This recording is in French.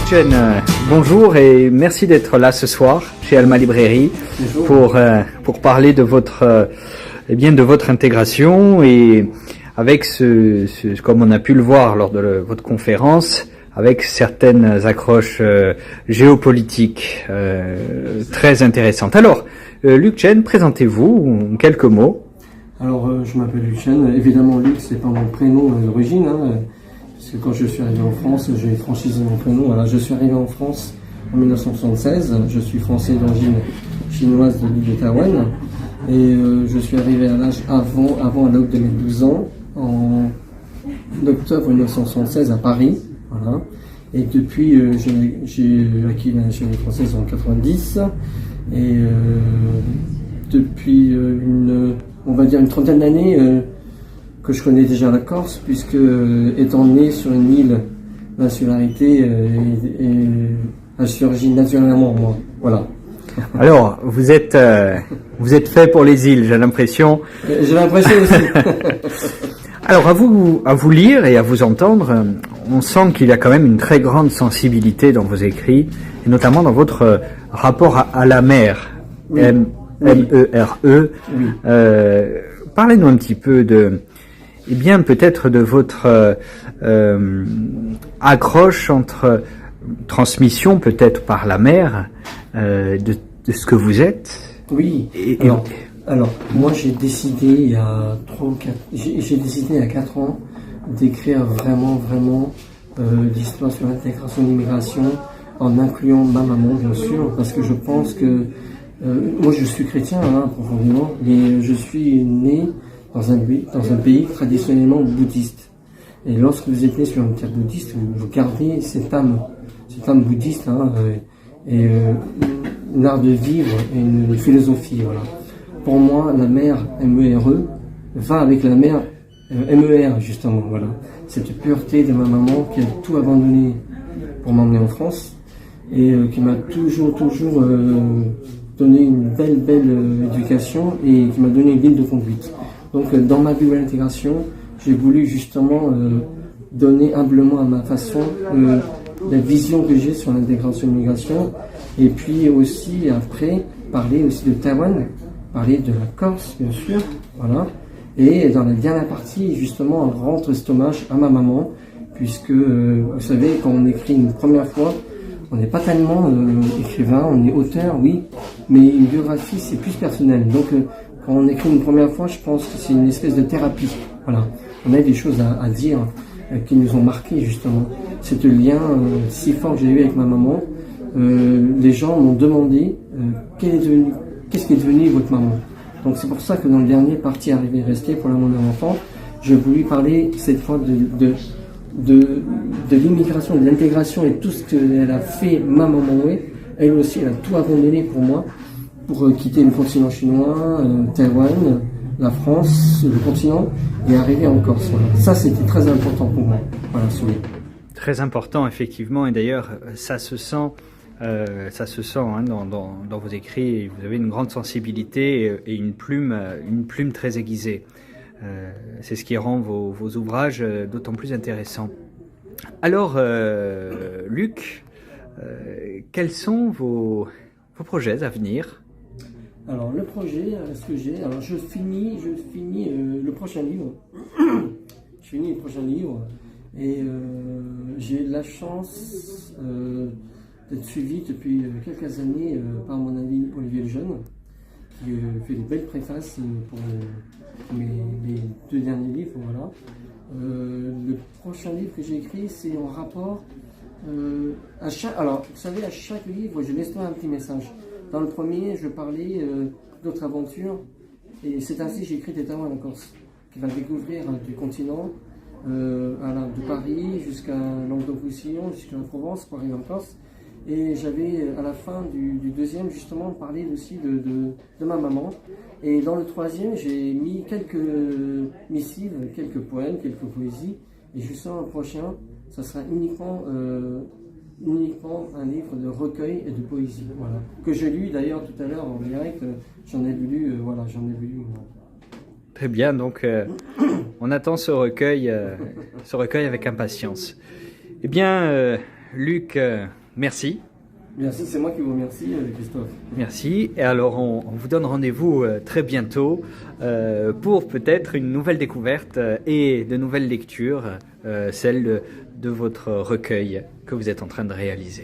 Chen, bonjour et merci d'être là ce soir chez Alma Librairie pour parler de votre de votre intégration et avec comme on a pu le voir lors de votre conférence, avec certaines accroches géopolitiques très intéressantes. Alors, Luc Chen, présentez-vous en quelques mots. Alors, je m'appelle Luc Chen. Évidemment, Luc, c'est pas mon prénom d'origine, parce que quand je suis arrivé en France, j'ai franchisé mon prénom. Voilà, je suis arrivé en France en 1976. Je suis français d'origine chinoise de l'île de Taïwan. Et je suis arrivé à l'âge avant l'âge de mes 12 ans, en octobre 1976 à Paris. Voilà. Et depuis, j'ai acquis la nationalité française en 90. Et depuis on va dire une trentaine d'années que je connais déjà la Corse, puisque étant né sur une île, l'insularité a surgi naturellement en moi. Voilà. Alors, vous êtes fait pour les îles, j'ai l'impression. J'ai l'impression aussi. Alors, à vous lire et à vous entendre, on sent qu'il y a quand même une très grande sensibilité dans vos écrits, et notamment dans votre rapport à la mer, oui. M-E-R-E. Oui. Parlez-nous un petit peu peut-être de votre accroche entre transmission peut-être par la mer de ce que vous êtes. Oui. Alors, moi j'ai décidé il y a 4 ans d'écrire vraiment l'histoire sur l'intégration de l'immigration en incluant ma maman, bien sûr, parce que je pense que moi je suis chrétien profondément, mais je suis né dans un pays traditionnellement bouddhiste. Et lorsque vous êtes né sur une terre bouddhiste, vous gardez cette âme bouddhiste, et un art de vivre et une philosophie. Voilà. Pour moi, la mère M-E-R-E va avec la mère M-E-R, justement. Voilà. Cette pureté de ma maman qui a tout abandonné pour m'emmener en France et qui m'a toujours donné une belle éducation et qui m'a donné une ligne de conduite. Donc, dans ma vie à l'intégration, j'ai voulu justement donner humblement à ma façon la vision que j'ai sur l'intégration et l'immigration, et puis aussi après parler aussi de Taïwan, parler de la Corse bien sûr, voilà. Et dans la dernière partie justement rendre cet hommage à ma maman, puisque vous savez, quand on écrit une première fois, on n'est pas tellement écrivain, on est auteur, oui, mais une biographie c'est plus personnel. Donc quand on écrit une première fois, je pense que c'est une espèce de thérapie. Voilà, on a des choses à dire qui nous ont marqué justement. C'est le lien si fort que j'ai eu avec ma maman. Les gens m'ont demandé qu'est-ce qui est devenu votre maman. Donc c'est pour ça que dans le dernier parti Arrivé Resté pour l'amour de l'enfant, je voulais parler cette fois de l'immigration, de l'intégration et tout ce qu'elle a fait ma maman. Elle aussi, elle a tout abandonné pour moi, pour quitter le continent chinois, Taïwan, la France, le continent, et arriver en Corse. Voilà. Ça, c'était très important pour moi. Voilà, très important, effectivement, et d'ailleurs, ça se sent dans vos écrits. Vous avez une grande sensibilité et une plume très aiguisée. C'est ce qui rend vos ouvrages d'autant plus intéressants. Alors, Luc, quels sont vos projets à venir? Alors, le projet, ce que j'ai, alors je finis le prochain livre. Je finis le prochain livre et j'ai la chance d'être suivi depuis quelques années par mon ami Olivier Lejeune, qui fait des belles préfaces pour mes 2 derniers livres. Voilà. Le prochain livre que j'ai écrit, c'est en rapport alors, vous savez, à chaque livre, je laisse un petit message. Dans le premier, je parlais d'autres aventures, et c'est ainsi que j'ai écrit Taïwan en Corse, qui va découvrir du continent, de Paris jusqu'à Languedoc-Roussillon, jusqu'à la Provence, pour arriver en Corse. Et j'avais, à la fin du deuxième, justement, parlé aussi de ma maman. Et dans le troisième, j'ai mis quelques missives, quelques poèmes, quelques poésies. Et justement, le prochain, ça sera uniquement un livre de recueil et de poésie, voilà. Que j'ai lu d'ailleurs tout à l'heure en direct, j'en ai lu. Très bien, donc on attend ce recueil avec impatience. Eh bien, Luc, merci. Merci, c'est moi qui vous remercie, Christophe. Merci. Et alors, on vous donne rendez-vous très bientôt pour peut-être une nouvelle découverte et de nouvelles lectures, celle de votre recueil que vous êtes en train de réaliser.